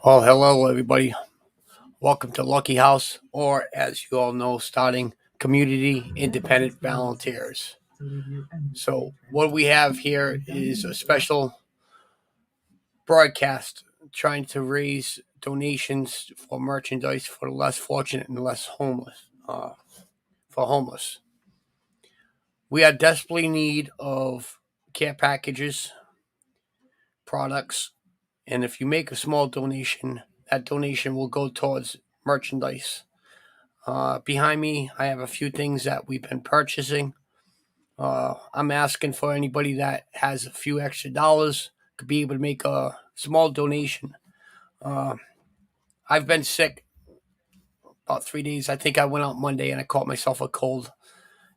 Well, hello, everybody. Welcome to Lucky House, or as you all know, starting Community Independent Volunteers. So, what we have here is a special broadcast trying to raise donations for merchandise for the less fortunate and less homeless. For homeless, we are desperately in need of care packages, products, and if you make a small donation, that donation will go towards merchandise. Behind me, I have a few things that we've been purchasing. I'm asking for anybody that has a few extra dollars to be able to make a small donation. Uh, I've been sick about 3 days. I think I went out Monday and I caught myself a cold.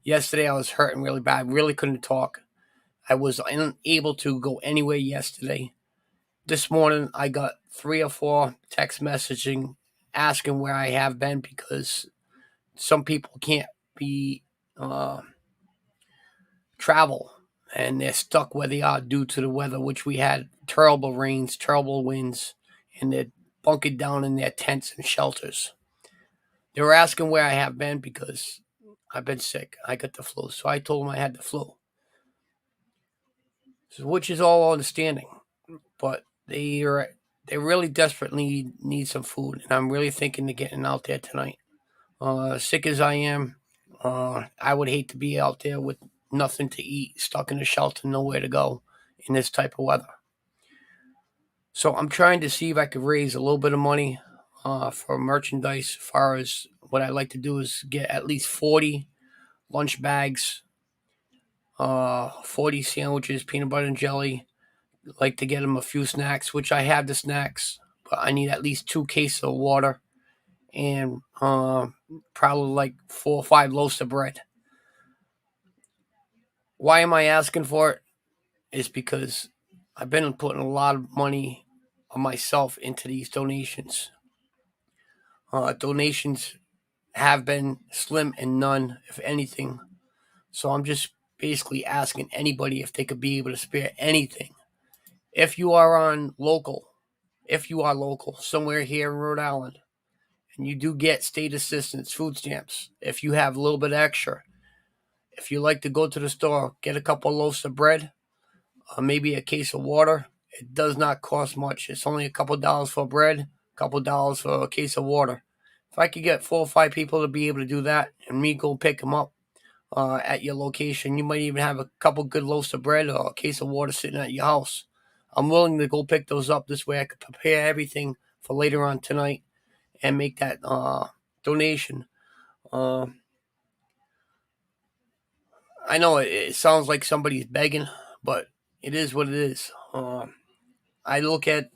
Yesterday I was hurting really bad. Really couldn't talk. I was unable to go anywhere yesterday. This morning I got 3 or 4 text messaging asking where I have been because some people can't be uh, travel and they're stuck where they are due to the weather, which we had terrible rains, terrible winds, and they're bunkered down in their tents and shelters. They were asking where I have been because I've been sick. I got the flu. So I told them I had the flu, which is all understanding. But they really desperately need some food, and I'm really thinking of getting out there tonight. Sick as I am, I would hate to be out there with nothing to eat, stuck in a shelter, nowhere to go in this type of weather. So I'm trying to see if I could raise a little bit of money for merchandise. As far as what I'd like to do is get at least 40 lunch bags, 40 sandwiches, peanut butter and jelly. I'd like to get them a few snacks, which I have the snacks, but I need at least 2 cases of water and probably like 4 or 5 loaves of bread. Why am I asking for it? Is because I've been putting a lot of money of myself into these donations. Donations have been slim and none, if anything. So I'm just basically asking anybody if they could be able to spare anything. If you are on local, if you are local, somewhere here in Rhode Island, and you do get state assistance, food stamps, if you have a little bit extra, if you like to go to the store, get a couple of loaves of bread, maybe a case of water. It does not cost much. It's only a couple dollars for bread, a couple dollars for a case of water. If I could get 4 or 5 people to be able to do that and me go pick them up at your location, you might even have a couple good loaves of bread or a case of water sitting at your house. I'm willing to go pick those up. This way I could prepare everything for later on tonight and make that donation. Uh, I know it sounds like somebody's begging, but it is what it is. I look at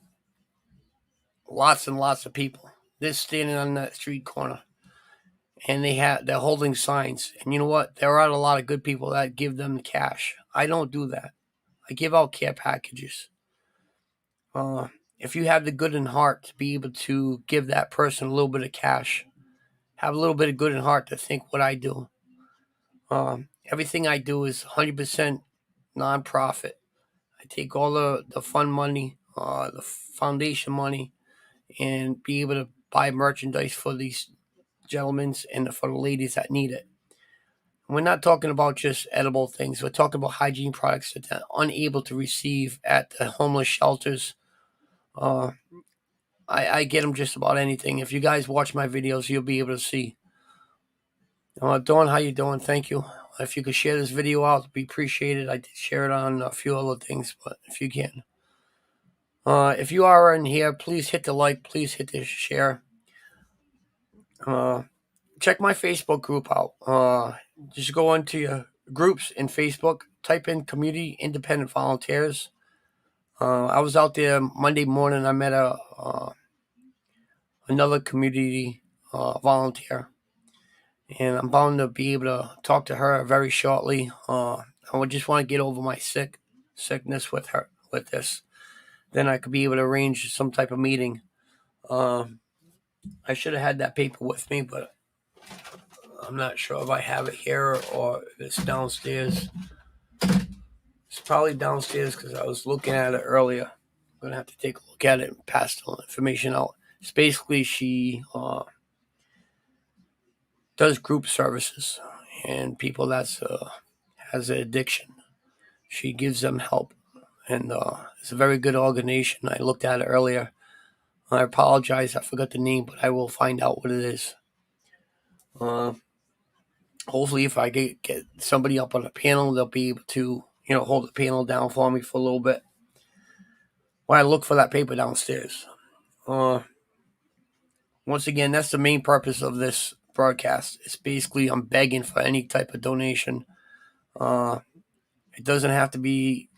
lots and lots of people. They're standing on that street corner, and they're holding signs. And you know what? There are a lot of good people that give them cash. I don't do that. I give out care packages. Uh, if you have the good in heart to be able to give that person a little bit of cash, have a little bit of good in heart to think what I do. Everything I do is 100% nonprofit. I take all the fund money, the foundation money, and be able to buy merchandise for these gentlemen and for the ladies that need it. We're not talking about just edible things. We're talking about hygiene products that they're unable to receive at the homeless shelters. Uh, I get them just about anything. If you guys watch my videos, you'll be able to see. Dawn, how you doing? Thank you. If you could share this video out, it'd be appreciated. I did share it on a few other things, but if you can. If you are in here, please hit the like. Please hit the share. Check my Facebook group out. Just go into your groups in Facebook, type in Community Independent Volunteers. I was out there Monday morning. I met another community volunteer, and I'm bound to be able to talk to her very shortly. I would just want to get over my sickness with her with this. Then I could be able to arrange some type of meeting. I should have had that paper with me, but I'm not sure if I have it here or if it's downstairs. It's probably downstairs because I was looking at it earlier. going to have to take a look at it and pass the information out. It's basically she does group services and people that's has an addiction. She gives them help, and it's a very good organization. I looked at it earlier. I apologize, I forgot the name, but I will find out what it is. Uh, Hopefully, if I get somebody up on the panel, they'll be able to hold the panel down for me for a little bit while I look for that paper downstairs. Once again, that's the main purpose of this broadcast. It's basically I'm begging for any type of donation. It doesn't have to be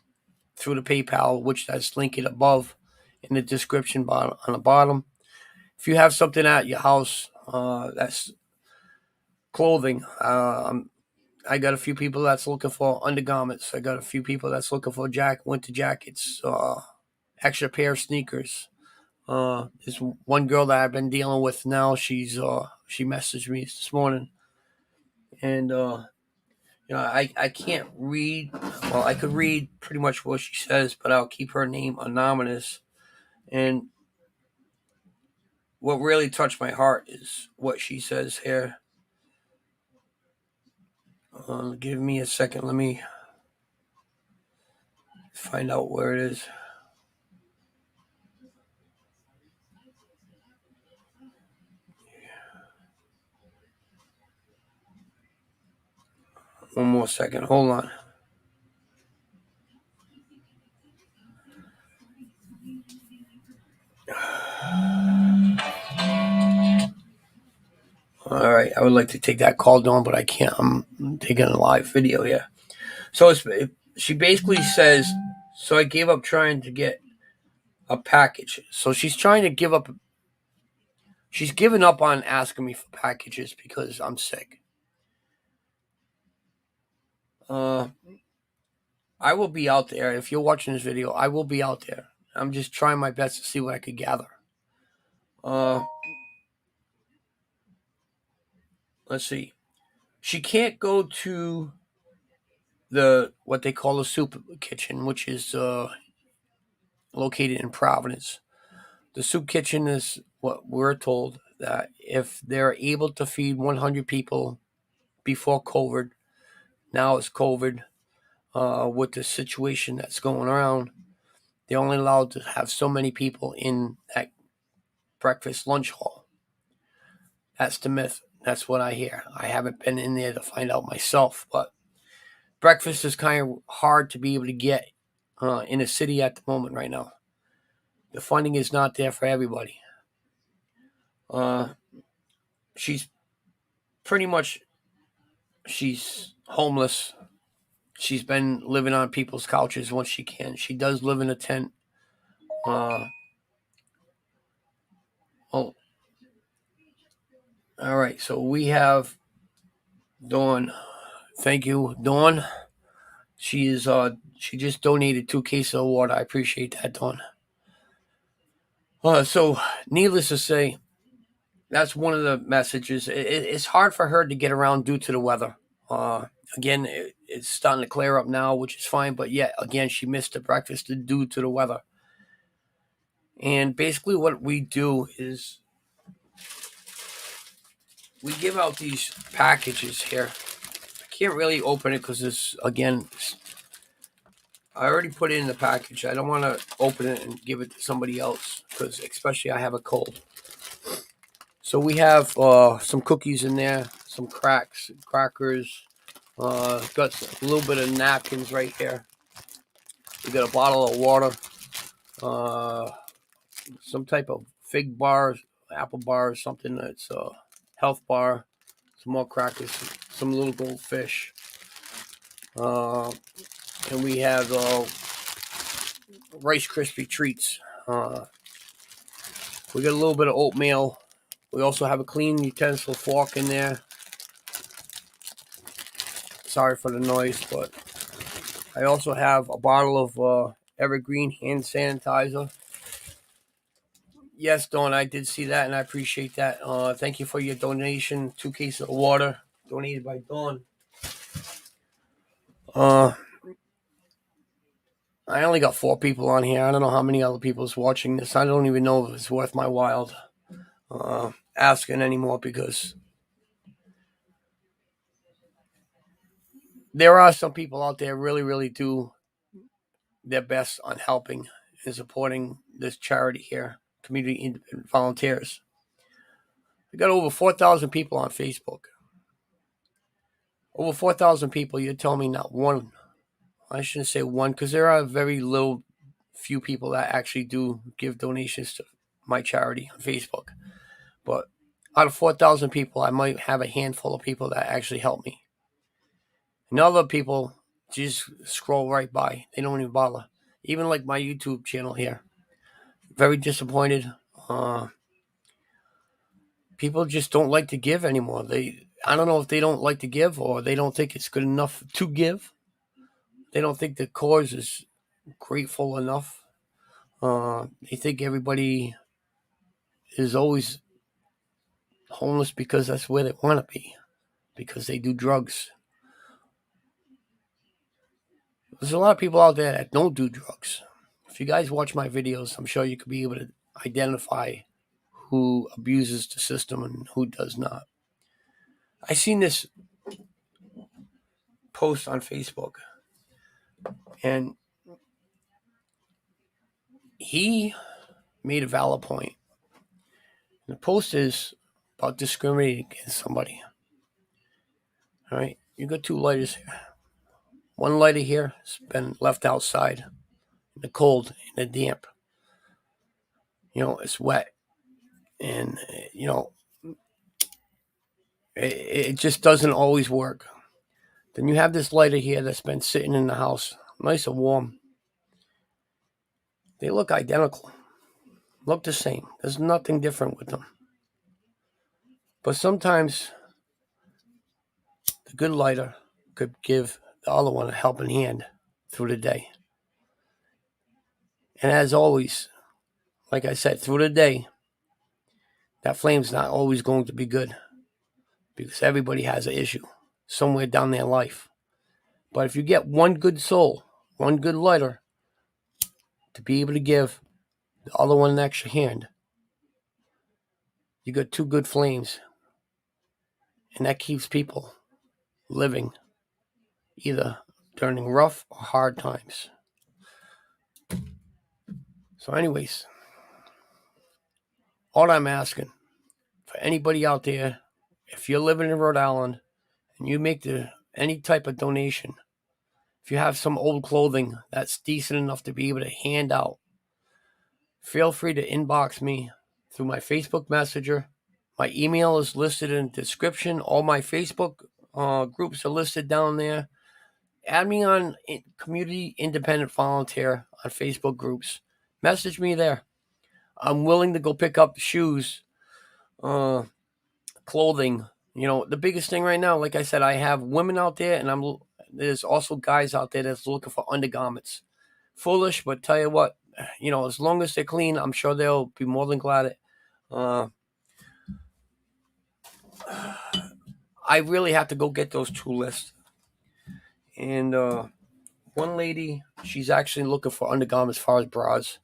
through the PayPal, which that's linked above in the description on the bottom. If you have something at your house that's clothing, I got a few people that's looking for undergarments. I got a few people that's looking for winter jackets, extra pair of sneakers. There's one girl that I've been dealing with now. She messaged me this morning, and I can't read. Well, I could read pretty much what she says, but I'll keep her name anonymous. And what really touched my heart is what she says here. Give me a second. Let me find out where it is. One more second. Hold on. All right. I would like to take that call down, but I can't. I'm taking a live video here. So she basically says, so I gave up trying to get a package. So she's trying to give up. She's given up on asking me for packages because I'm sick. I will be out there. If you're watching this video, I will be out there. I'm just trying my best to see what I could gather. Let's see. She can't go to what they call the soup kitchen, which is located in Providence. The soup kitchen is what we're told that if they're able to feed 100 people before COVID, now it's COVID, with the situation that's going around, they're only allowed to have so many people in that breakfast lunch hall. That's the myth. That's what I hear. I haven't been in there to find out myself, but breakfast is kind of hard to be able to get in a city at the moment right now. The funding is not there for everybody. She's pretty much, she's homeless. She's been living on people's couches once she can. She does live in a tent. Oh, all right. So we have Dawn. Thank you, Dawn. She just donated 2 cases of water. I appreciate that, Dawn. So needless to say, that's one of the messages. It's hard for her to get around due to the weather. Again, it's starting to clear up now, which is fine. But yet, again, she missed the breakfast due to the weather. And basically what we do is we give out these packages here. I can't really open it because it's, again, I already put it in the package. I don't want to open it and give it to somebody else because especially I have a cold. So we have some cookies in there, some crackers, got a little bit of napkins right here. We got a bottle of water, some type of fig bar, apple bar, or something that's a health bar, some more crackers, some little goldfish, and we have Rice Krispie treats. We got a little bit of oatmeal. We also have a clean utensil fork in there. Sorry for the noise, but I also have a bottle of Evergreen hand sanitizer. Yes, Dawn, I did see that, and I appreciate that. Thank you for your donation. 2 cases of water donated by Dawn. I only got 4 people on here. I don't know how many other people's watching this. I don't even know if it's worth my while asking anymore, because there are some people out there really, really do their best on helping and supporting this charity here, Community Independent Volunteers. We got over 4,000 people on Facebook. Over 4,000 people. You're telling me not one? I shouldn't say one, because there are very little few people that actually do give donations to my charity on Facebook. But out of 4,000 people, I might have a handful of people that actually help me. And other people just scroll right by. They don't even bother. Even like my YouTube channel here. Very disappointed. People just don't like to give anymore. I don't know if they don't like to give or they don't think it's good enough to give. They don't think the cause is grateful enough. They think everybody is always homeless because that's where they want to be, because they do drugs. There's a lot of people out there that don't do drugs. If you guys watch my videos, I'm sure you could be able to identify who abuses the system and who does not. I seen this post on Facebook, and he made a valid point. The post is about discriminating against somebody. All right, you got 2 lighters here. One lighter here has been left outside in the cold, in the damp. It's wet, and it just doesn't always work. Then you have this lighter here that's been sitting in the house, nice and warm. They look identical, look the same. There's nothing different with them. But sometimes the good lighter could give the other one a helping hand through the day. And as always, like I said, through the day, that flame's not always going to be good, because everybody has an issue somewhere down their life. But if you get one good soul, one good lighter, to be able to give the other one an extra hand, you got 2 good flames. And that keeps people living either during rough or hard times. So anyways, all I'm asking for anybody out there, if you're living in Rhode Island and you make any type of donation, if you have some old clothing that's decent enough to be able to hand out, feel free to inbox me through my Facebook Messenger. My email is listed in the description. All my Facebook groups are listed down there. Add me on Community Independent Volunteer on Facebook groups. Message me there. I'm willing to go pick up shoes, clothing. The biggest thing right now, like I said, I have women out there, and there's also guys out there that's looking for undergarments. Foolish, but tell you what, as long as they're clean, I'm sure they'll be more than glad. I really have to go get those 2 lists. And one lady, she's actually looking for undergarments as far as bras.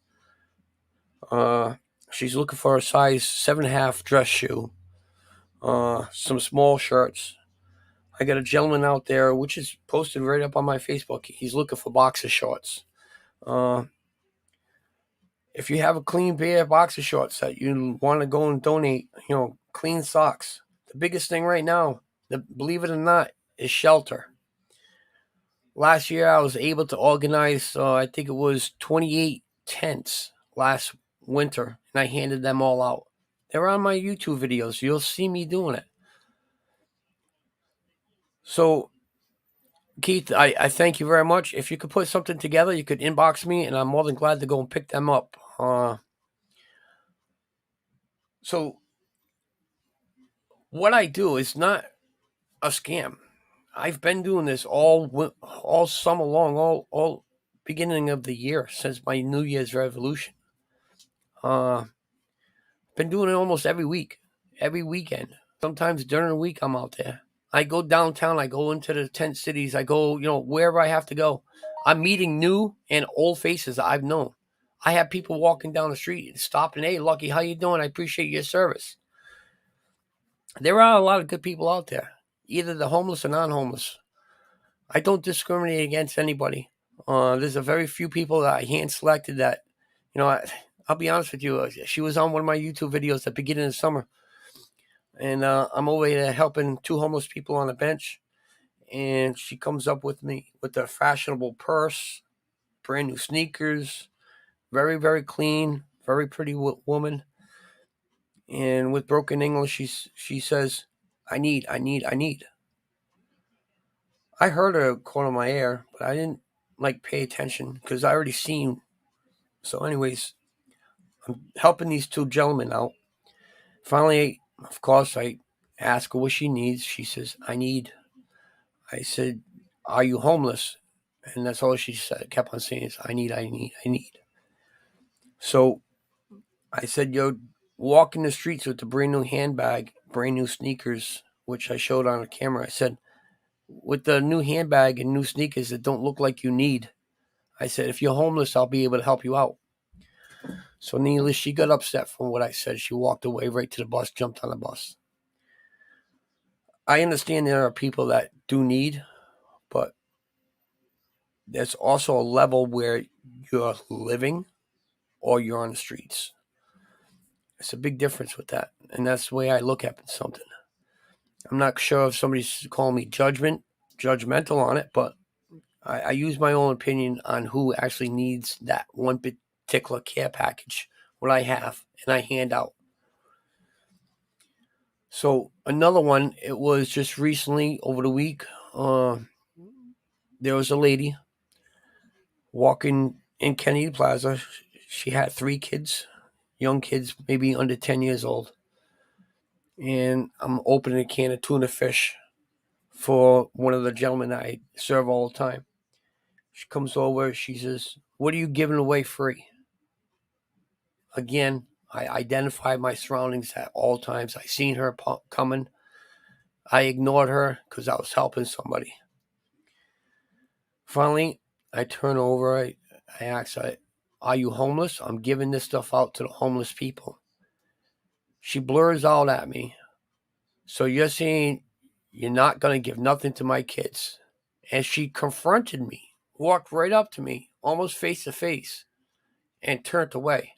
She's looking for a size 7.5 dress shoe, some small shirts. I got a gentleman out there, which is posted right up on my Facebook. He's looking for boxer shorts. If you have a clean pair of boxer shorts that you want to go and donate, clean socks. The biggest thing right now, believe it or not, is shelter. Last year, I was able to organize, I think it was 28 tents last winter, and I handed them all out. They're on my YouTube videos. You'll see me doing it. So, Keith, I thank you very much. If you could put something together, you could inbox me, and I'm more than glad to go and pick them up. So, what I do is not a scam. I've been doing this all summer long, all beginning of the year, since my New Year's resolution. Been doing it almost every week, every weekend. Sometimes during the week I'm out there. I go downtown. I go into the tent cities. I go, wherever I have to go. I'm meeting new and old faces I've known. I have people walking down the street and stopping, hey, Lucky, how you doing? I appreciate your service. There are a lot of good people out there, either the homeless or non-homeless. I don't discriminate against anybody. There's a very few people that I hand selected that, I'll be honest with you. She was on one of my YouTube videos at the beginning of the summer, and I'm over here helping two homeless people on a bench, and she comes up with me with a fashionable purse, brand new sneakers, very, very clean, very pretty woman. And with broken English, she says, I need, I need, I need. I heard her corner my ear, but I didn't pay attention because I already seen. So, anyways, I'm helping these two gentlemen out. Finally, of course, I ask her what she needs. She says, I need. I said, are you homeless? And that's all she said. Kept on saying is, I need, I need, I need. So I said, yo, walking the streets with a brand new handbag, brand new sneakers, which I showed on the camera. I said, with the new handbag and new sneakers that don't look like you need, I said, if you're homeless, I'll be able to help you out. So needless, she got upset from what I said. She walked away right to the bus, jumped on the bus. I understand there are people that do need, but there's also a level where you're living or you're on the streets. It's a big difference with that. And that's the way I look at something. I'm not sure if somebody's calling me judgmental on it, but I use my own opinion on who actually needs that one particular care package, what I have, and I hand out. So another one, it was just recently over the week. There was a lady walking in Kennedy Plaza. She had 3 kids, young kids, maybe under 10 years old. And I'm opening a can of tuna fish for one of the gentlemen that I serve all the time. She comes over. She says, what are you giving away free? Again, I identify my surroundings at all times. I seen her coming. I ignored her because I was helping somebody. Finally, I turn over. I ask, are you homeless? I'm giving this stuff out to the homeless people. She blurs out at me. So you're saying you're not going to give nothing to my kids? And she confronted me, walked right up to me, almost face to face, and turned away.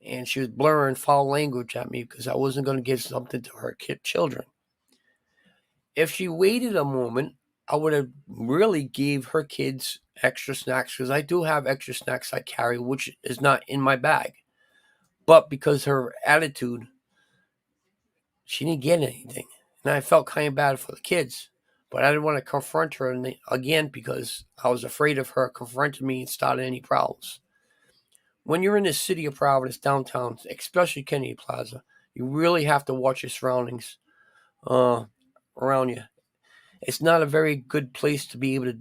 And she was blurring foul language at me because I wasn't going to give something to her children. If she waited a moment, I would have really gave her kids extra snacks because I do have extra snacks I carry, which is not in my bag. But because her attitude, she didn't get anything. And I felt kind of bad for the kids. But I didn't want to confront her again because I was afraid of her confronting me and starting any problems. When you're in the city of Providence, downtown, especially Kennedy Plaza, you really have to watch your surroundings around you. It's not a very good place to be able to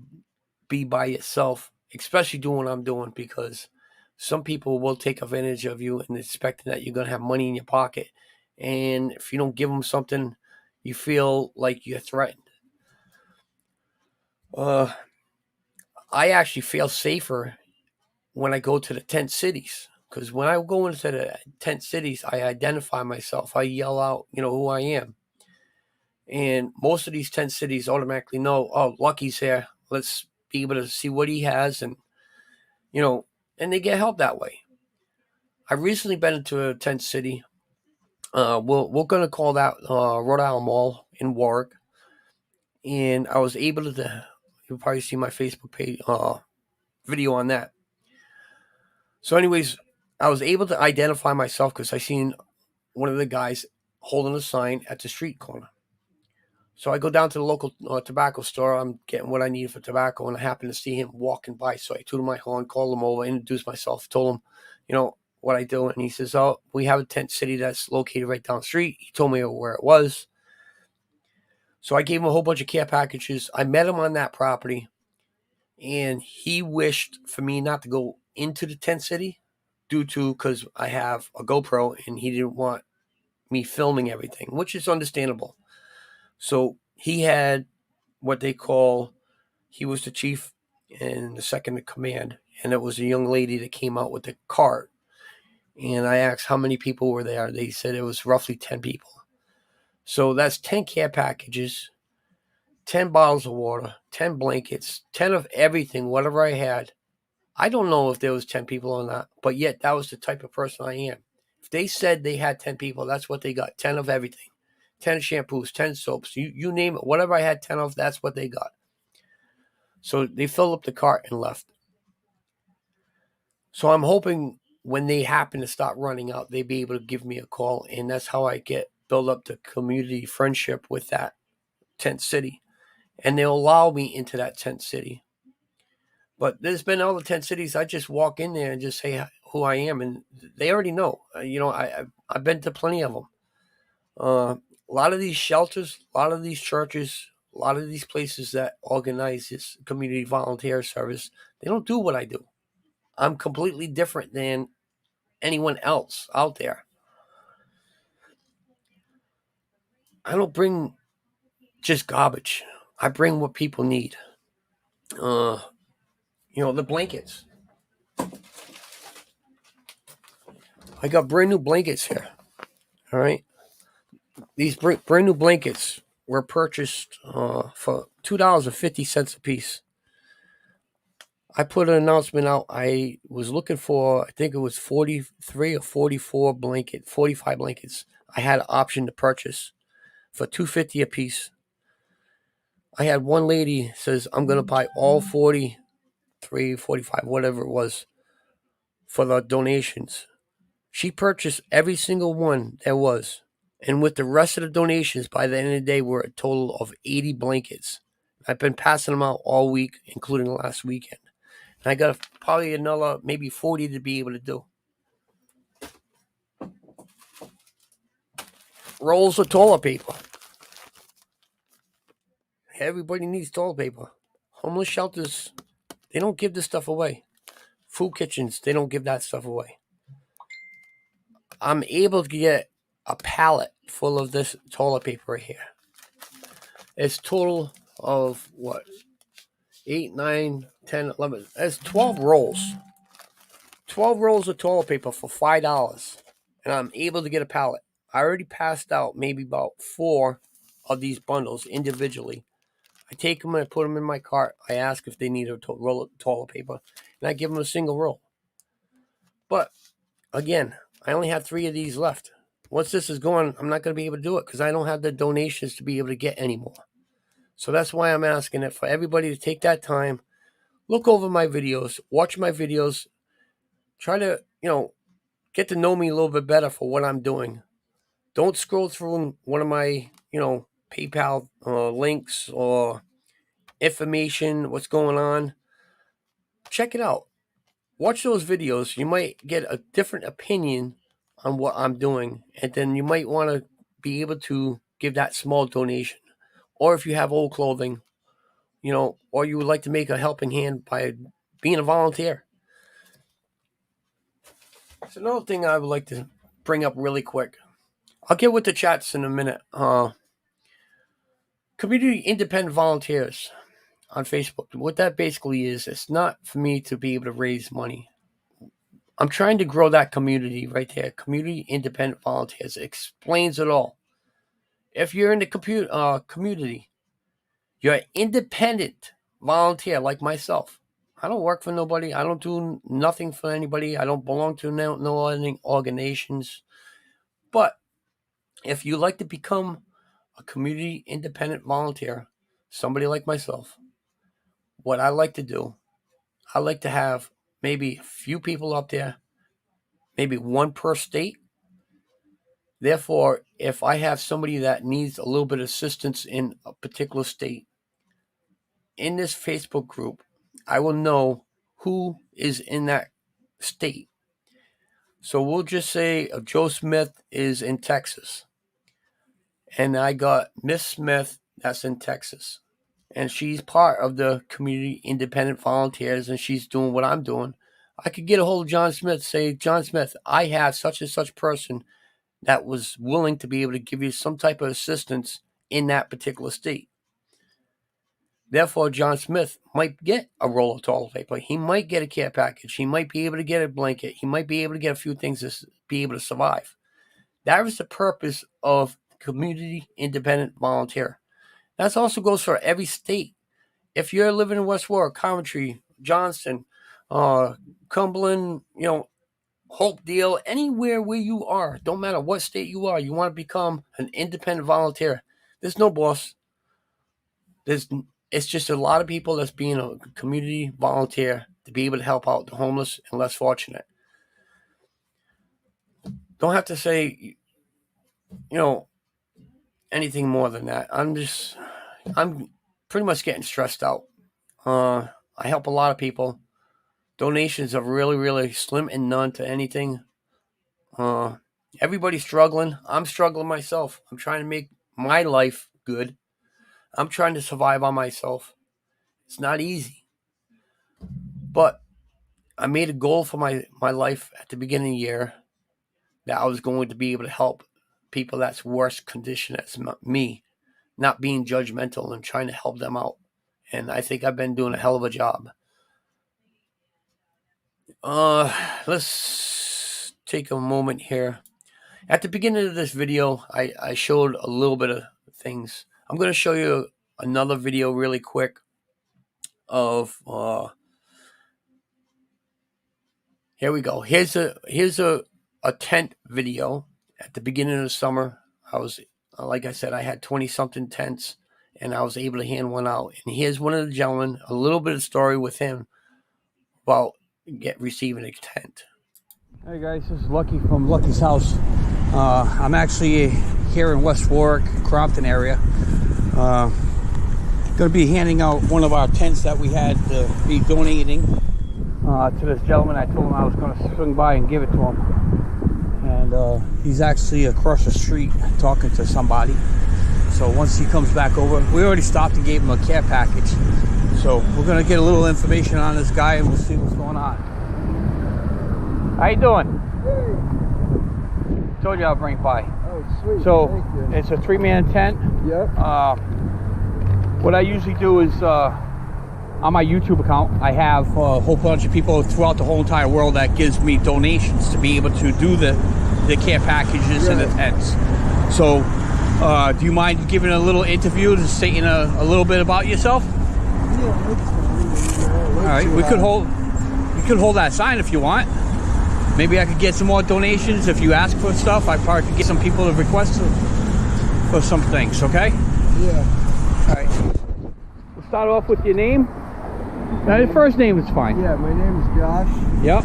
be by yourself, especially doing what I'm doing, because some people will take advantage of you and expecting that you're going to have money in your pocket. And if you don't give them something, you feel like you're threatened. I actually feel safer when I go to the tent cities. Because when I go into the tent cities, I identify myself. I yell out, who I am. And most of these tent cities automatically know, oh, Lucky's here. Let's be able to see what he has. And, and they get help that way. I've recently been into a tent city. We're going to call that Rhode Island Mall in Warwick. And I was able to, you'll probably see my Facebook page, video on that. So anyways, I was able to identify myself because I seen one of the guys holding a sign at the street corner. So I go down to the local tobacco store. I'm getting what I need for tobacco, and I happen to see him walking by. So I tooted my horn, called him over, introduced myself, told him, what I do. And he says, oh, we have a tent city that's located right down the street. He told me where it was. So I gave him a whole bunch of care packages. I met him on that property, and he wished for me not to go into the tent city because I have a GoPro, and he didn't want me filming everything, which is understandable. So he had what they call, he was the chief and the second in command. And it was a young lady that came out with the cart. And I asked how many people were there. They said it was roughly 10 people. So that's 10 care packages, 10 bottles of water, 10 blankets, 10 of everything, whatever I had. I don't know if there was 10 people or not, but yet that was the type of person I am. If they said they had 10 people, that's what they got. 10 of everything. 10 shampoos, 10 soaps, you name it. Whatever I had 10 of, that's what they got. So they filled up the cart and left. So I'm hoping when they happen to start running out, they be able to give me a call. And that's how I build up the community friendship with that tent city. And they'll allow me into that tent city. But there's been other tent cities. I just walk in there and just say who I am, and they already know. I've been to plenty of them. A lot of these shelters, a lot of these churches, a lot of these places that organize this community volunteer service, they don't do what I do. I'm completely different than anyone else out there. I don't bring just garbage. I bring what people need. Uh, the blankets. I got brand new blankets here. All right. These brand new blankets were purchased for $2.50 a piece. I put an announcement out. I was looking for, I think it was 43 or 45 blankets. I had an option to purchase for $2.50 a piece. I had one lady says, I'm going to buy all 43, 45, whatever it was, for the donations. She purchased every single one there was. And with the rest of the donations, by the end of the day, we're a total of 80 blankets. I've been passing them out all week, including last weekend. And I got probably another maybe 40 to be able to do. Rolls of toilet paper. Everybody needs toilet paper. Homeless shelters, they don't give this stuff away. Food kitchens, they don't give that stuff away. I'm able to get a pallet full of this toilet paper right here. It's total of what? 8, 9, 10, 11. That's 12 rolls. 12 rolls of toilet paper for $5. And I'm able to get a pallet. I already passed out maybe about 4 of these bundles individually. I take them and I put them in my cart. I ask if they need a roll of toilet paper. And I give them a single roll. But, again, I only have 3 of these left. Once this is gone, I'm not going to be able to do it because I don't have the donations to be able to get anymore. So that's why I'm asking it for everybody to take that time, look over my videos, watch my videos, try to, get to know me a little bit better for what I'm doing. Don't scroll through one of my, PayPal links or information, what's going on. Check it out. Watch those videos. You might get a different opinion on what I'm doing, and then you might want to be able to give that small donation. Or if you have old clothing, or you would like to make a helping hand by being a volunteer. So another thing I would like to bring up really quick. I'll get with the chats in a minute. Community independent volunteers on Facebook. What that basically is, it's not for me to be able to raise money. I'm trying to grow that community right there. Community independent volunteers. It explains it all. If you're in the community, you're an independent volunteer like myself. I don't work for nobody. I don't do nothing for anybody. I don't belong to no any organizations. But if you like to become a community independent volunteer, somebody like myself, what I like to do, I like to have maybe a few people up there, maybe one per state. Therefore, if I have somebody that needs a little bit of assistance in a particular state, in this Facebook group, I will know who is in that state. So we'll just say Joe Smith is in Texas. And I got Miss Smith that's in Texas. And she's part of the community independent volunteers and she's doing what I'm doing. I could get a hold of John Smith, say, John Smith, I have such and such person that was willing to be able to give you some type of assistance in that particular state. Therefore, John Smith might get a roll of toilet paper. He might get a care package. He might be able to get a blanket. He might be able to get a few things to be able to survive. That is the purpose of community independent volunteer. That also goes for every state. If you're living in West Warwick, Coventry, Johnston, Cumberland, Hopedale, anywhere where you are, don't matter what state you are, you want to become an independent volunteer. There's no boss. It's just a lot of people that's being a community volunteer to be able to help out the homeless and less fortunate. Don't have to say, anything more than that. I'm pretty much getting stressed out. I help a lot of people. Donations are really, really slim and none to anything. Everybody's struggling. I'm struggling myself. I'm trying to make my life good. I'm trying to survive on myself. It's not easy. But I made a goal for my life at the beginning of the year that I was going to be able to help people that's worse condition as me, not being judgmental and trying to help them out. And I think I've been doing a hell of a job. Let's take a moment here. At the beginning of this video, I showed a little bit of things. I'm going to show you another video really quick of here we go. Here's a tent video. At the beginning of the summer, I was, like I said, I had 20-something tents, and I was able to hand one out. And here's one of the gentlemen, a little bit of story with him about receiving a tent. Hey guys, this is Lucky from Lucky's house. I'm actually here in West Warwick, Crompton area. Going to be handing out one of our tents that we had to be donating to this gentleman. I told him I was going to swing by and give it to him. And he's actually across the street talking to somebody. So once he comes back over, we already stopped and gave him a care package. So we're going to get a little information on this guy and we'll see what's going on. How you doing? Hey. Told you I'll bring by. Oh, sweet. So thank you. it's a 3-man tent. Yep. What I usually do is on my YouTube account, I have a whole bunch of people throughout the whole entire world that gives me donations to be able to do the care packages and the tents. So do you mind giving a little interview and stating a little bit about yourself? Yeah, that's fine. All right, we could hold that sign if you want. Maybe I could get some more donations if you ask for stuff. I probably could get some people to request for some things. Okay? Yeah. All right. We'll start off with your name. Now, your first name is fine. Yeah, my name is Josh. Yep.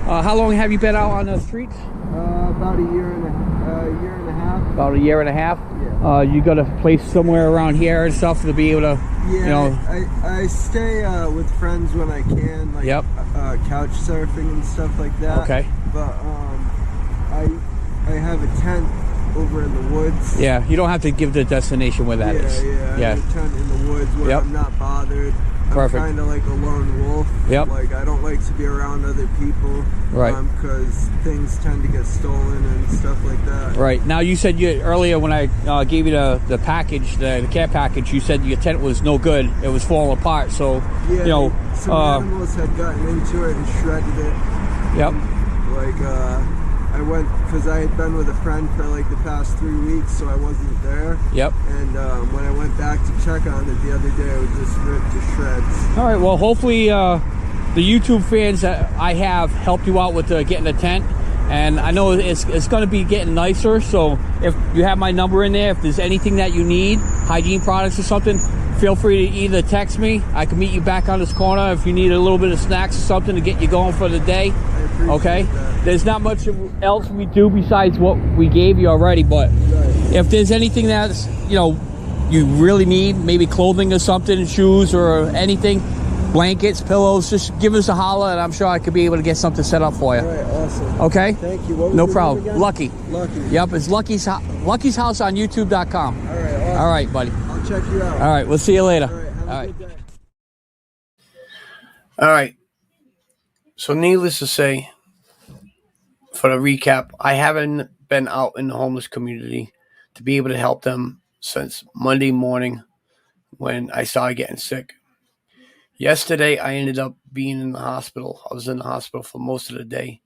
How long have you been out on the streets? About a year and a half. About a year and a half. Yeah. You got a place somewhere around here and stuff to be able to, Yeah, I stay with friends when I can, like couch surfing and stuff like that. Okay. But I have a tent over in the woods. Yeah, you don't have to give the destination where that is. Yeah, I have a tent in the woods where I'm not bothered. Perfect. I'm kind of like a lone wolf. Yep. Like, I don't like to be around other people. Right. Because things tend to get stolen and stuff like that. Right. Now, you said earlier when I gave you the package, the care package, you said your tent was no good. It was falling apart. So, yeah, some animals had gotten into it and shredded it. Yep. Like, I went, because I had been with a friend for like the past 3 weeks, so I wasn't there. Yep. And when I went back to check on it the other day, it was just ripped to shreds. All right, well, hopefully the YouTube fans that I have helped you out with getting the tent. And I know it's going to be getting nicer, so if you have my number in there, if there's anything that you need, hygiene products or something, feel free to either text me. I can meet you back on this corner if you need a little bit of snacks or something to get you going for the day. Okay? That. There's not much else we do besides what we gave you already, but if there's anything that's, you really need, maybe clothing or something, shoes or anything, blankets, pillows, just give us a holler and I'm sure I could be able to get something set up for you. All right, awesome. Okay? Thank you. What was no your problem. name again? Lucky. Lucky. Yep, it's Lucky's House on YouTube.com. All right, awesome. All right, buddy. I'll check you out. All right, we'll see you later. All right, have a good day. All right. So needless to say, for the recap, I haven't been out in the homeless community to be able to help them since Monday morning when I started getting sick. Yesterday, I ended up being in the hospital. I was in the hospital for most of the day.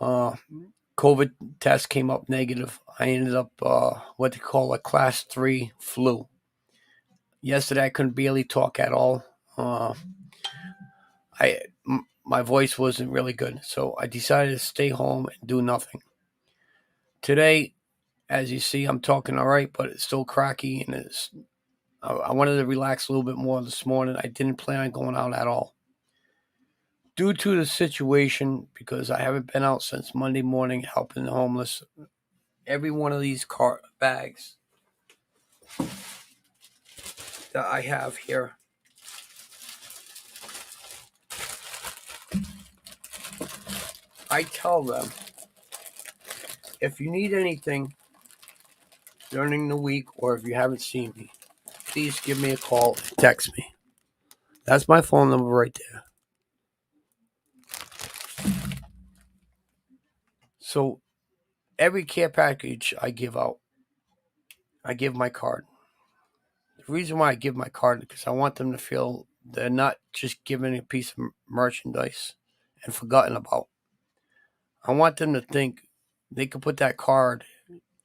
COVID test came up negative. I ended up what they call a class 3 flu. Yesterday, I couldn't barely talk at all. My voice wasn't really good, so I decided to stay home and do nothing. Today, as you see, I'm talking all right, but it's still cracky, and I wanted to relax a little bit more this morning. I didn't plan on going out at all. Due to the situation, because I haven't been out since Monday morning helping the homeless, every one of these bags that I have here, I tell them, if you need anything during the week or if you haven't seen me, please give me a call and text me. That's my phone number right there. So every care package I give out, I give my card. The reason why I give my card is because I want them to feel they're not just given a piece of merchandise and forgotten about. I want them to think they could put that card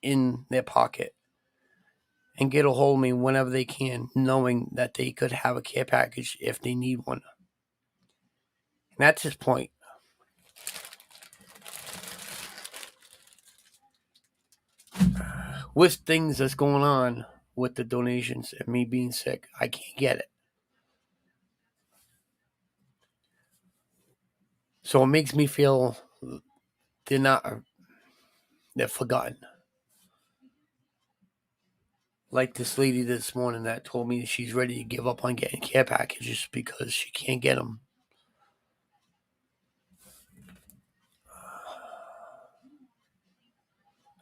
in their pocket and get a hold of me whenever they can, knowing that they could have a care package if they need one. And that's his point. With things that's going on with the donations and me being sick, I can't get it. So it makes me feel they're forgotten. Like this lady this morning that told me she's ready to give up on getting care packages because she can't get them.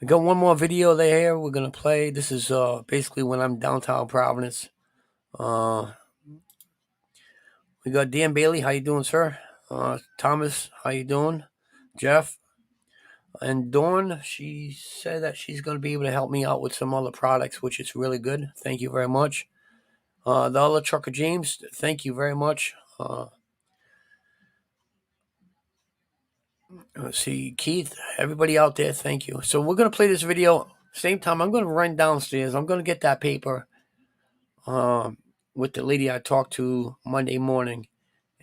I got one more video there we're going to play. This is basically when I'm downtown Providence. We got Dan Bailey. How you doing, sir? Thomas, how you doing? Jeff. And Dawn, she said that she's going to be able to help me out with some other products, which is really good. Thank you very much. The other trucker, James, thank you very much. Let's see, Keith, everybody out there, thank you. So we're going to play this video. Same time, I'm going to run downstairs. I'm going to get that paper with the lady I talked to Monday morning.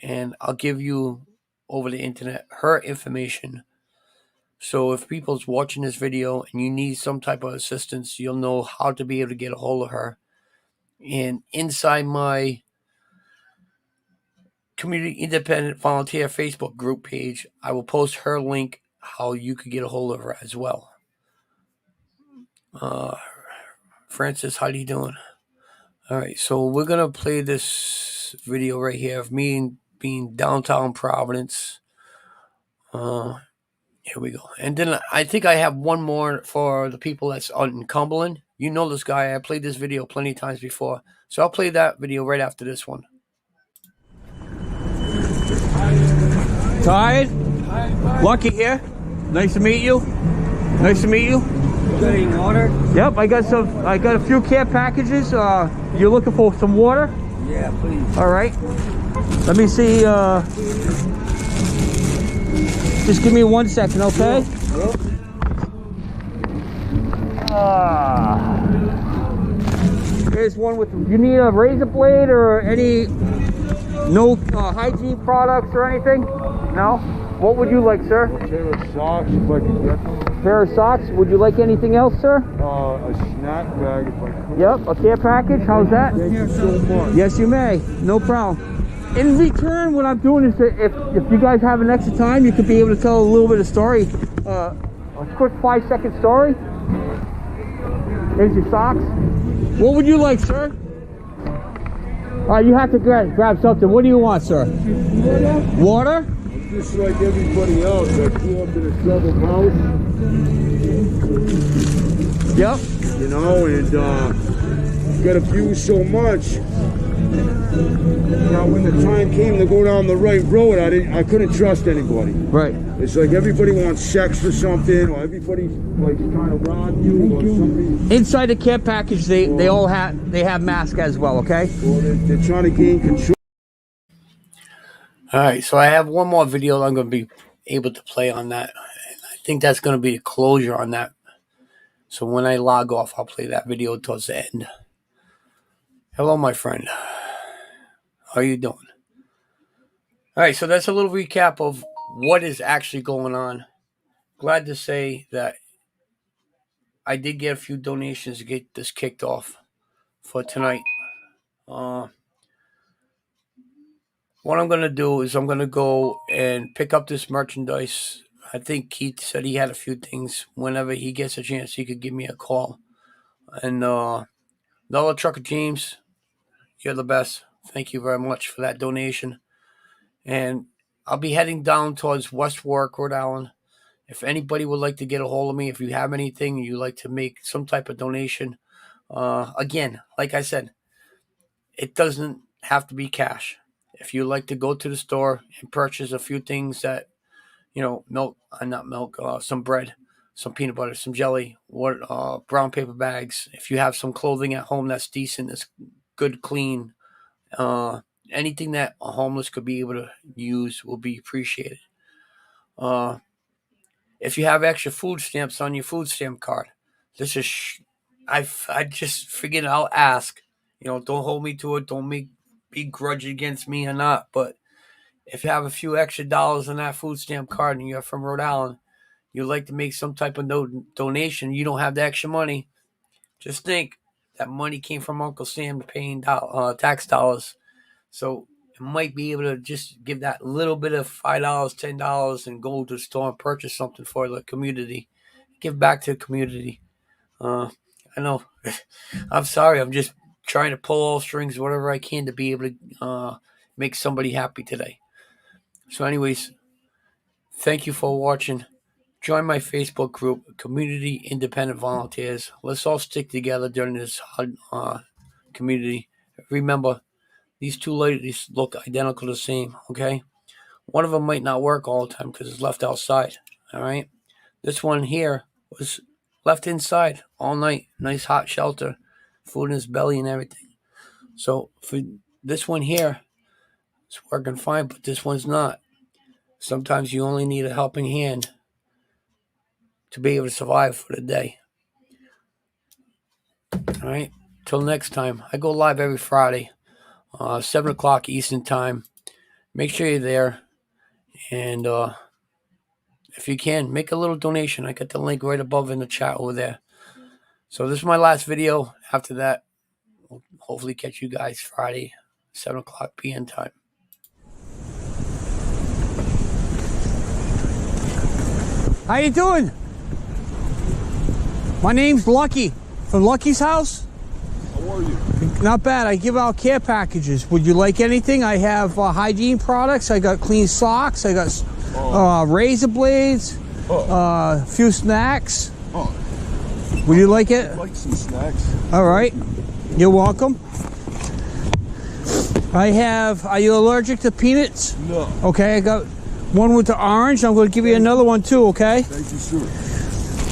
And I'll give you over the internet her information. So if people's watching this video and you need some type of assistance, you'll know how to be able to get a hold of her. And inside my Community Independent Volunteer Facebook group page, I will post her link how you could get a hold of her as well. Francis, how you doing? All right, so we're going to play this video right here of me being downtown Providence. Here we go. And then I think I have one more for the people that's on Cumberland. You know this guy. I played this video plenty of times before. So I'll play that video right after this one. Tired? Lucky here. Nice to meet you. Nice to meet you. Got any water? Yep, I got a few care packages. You're looking for some water? Yeah, please. All right. Let me see. Just give me 1 second, okay? Yep. Here's one with. You need a razor blade or any no hygiene products or anything? No. What would you like, sir? A pair of socks if I can get them. Pair of socks. Would you like anything else, sir? A snack bag if I could. Yep. A care package. How's that? Thank you so much. Yes, you may. No problem. In return, what I'm doing is that if you guys have an extra time, you could be able to tell a little bit of story. A quick 5-second story. Here's your socks. What would you like, sir? You have to grab something. What do you want, sir? Water? Just like everybody else, I grew up in a southern house. Yep. You know, and got abused so much. Now now when the time came to go down the right road, I couldn't trust anybody. Right. It's like everybody wants checks for something, or everybody's like trying to rob you, or somebody. Inside the care package, they all have masks as well. Okay. Or they're trying to gain control. All right, so I have one more video I'm going to be able to play on that. And I think that's going to be a closure on that. So when I log off, I'll play that video towards the end. Hello, my friend. How are you doing? All right, so that's a little recap of what is actually going on. Glad to say that I did get a few donations to get this kicked off for tonight. What I'm going to do is I'm going to go and pick up this merchandise. I think Keith said he had a few things. Whenever he gets a chance, he could give me a call. And Dollar Trucker James, you're the best. Thank you very much for that donation. And I'll be heading down towards West Warwick, Rhode Island. If anybody would like to get a hold of me, if you have anything you'd like to make some type of donation, again, like I said, it doesn't have to be cash. If you like to go to the store and purchase a few things that, some bread, some peanut butter, some jelly, brown paper bags. If you have some clothing at home that's decent, that's good, clean, anything that a homeless could be able to use will be appreciated. If you have extra food stamps on your food stamp card, this is, I just figured I'll ask. Don't hold me to it. Don't be grudge against me or not. But if you have a few extra dollars on that food stamp card and you're from Rhode Island, you'd like to make some type of donation, you don't have the extra money, just think that money came from Uncle Sam paying tax dollars. So it might be able to just give that little bit of $5, $10 and go to the store and purchase something for the community. Give back to the community. I know. I'm sorry. I'm just trying to pull all strings, whatever I can to be able to make somebody happy today. So anyways, thank you for watching. Join my Facebook group, Community Independent Volunteers. Let's all stick together during this community. Remember, these two ladies look identical the same, okay? One of them might not work all the time because it's left outside, all right? This one here was left inside all night. Nice hot shelter, food in his belly and everything. So for this one here, it's working fine, but this one's not. Sometimes you only need a helping hand to be able to survive for the day. All right? Till next time. I go live every Friday, 7 o'clock Eastern Time. Make sure you're there. And if you can, make a little donation. I got the link right above in the chat over there. So this is my last video. After that, we'll hopefully catch you guys Friday, 7 o'clock p.m. time. How you doing? My name's Lucky from Lucky's House. How are you? Not bad. I give out care packages. Would you like anything? I have hygiene products. I got clean socks. I got razor blades. A few snacks. Would you like it? I'd like some snacks. All right. You're welcome. I have. Are you allergic to peanuts? No. Okay. I got one with the orange. I'm going to give you another one too. Okay. Thank you, sir.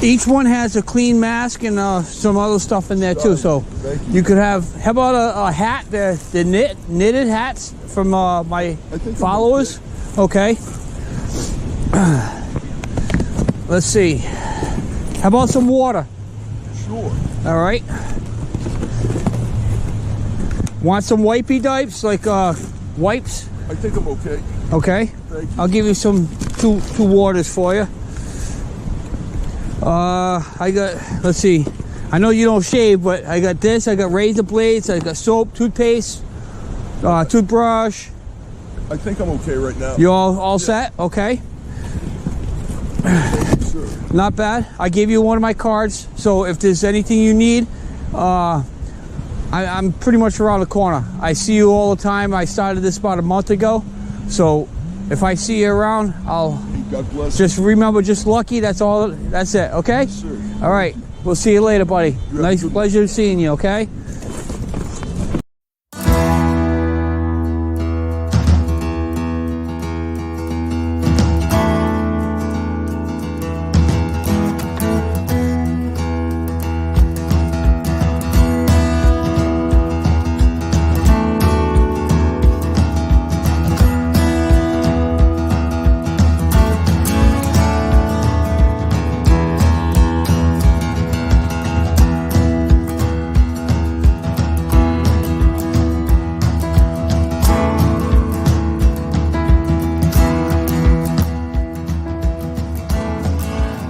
Each one has a clean mask and some other stuff in there too. So you could have. How about a hat? The knitted hats from my followers. Okay. Let's see. How about some water? Sure. All right. Want some wipey dipes, like wipes? I think I'm okay. Okay. Thank you. I'll give you some two waters for you. I got, let's see. I know you don't shave, but I got this. I got razor blades. I got soap, toothpaste, toothbrush. I think I'm okay right now. You all set? Okay. Thank you, sir. Not bad. I gave you one of my cards, so if there's anything you need, I'm pretty much around the corner. I see you all the time. I started this about a month ago, so if I see you around, I'll God bless. just remember, just Lucky. That's all. That's it. Okay. Yes, sir. All right. We'll see you later, buddy. You have a Nice good pleasure seeing you. Okay.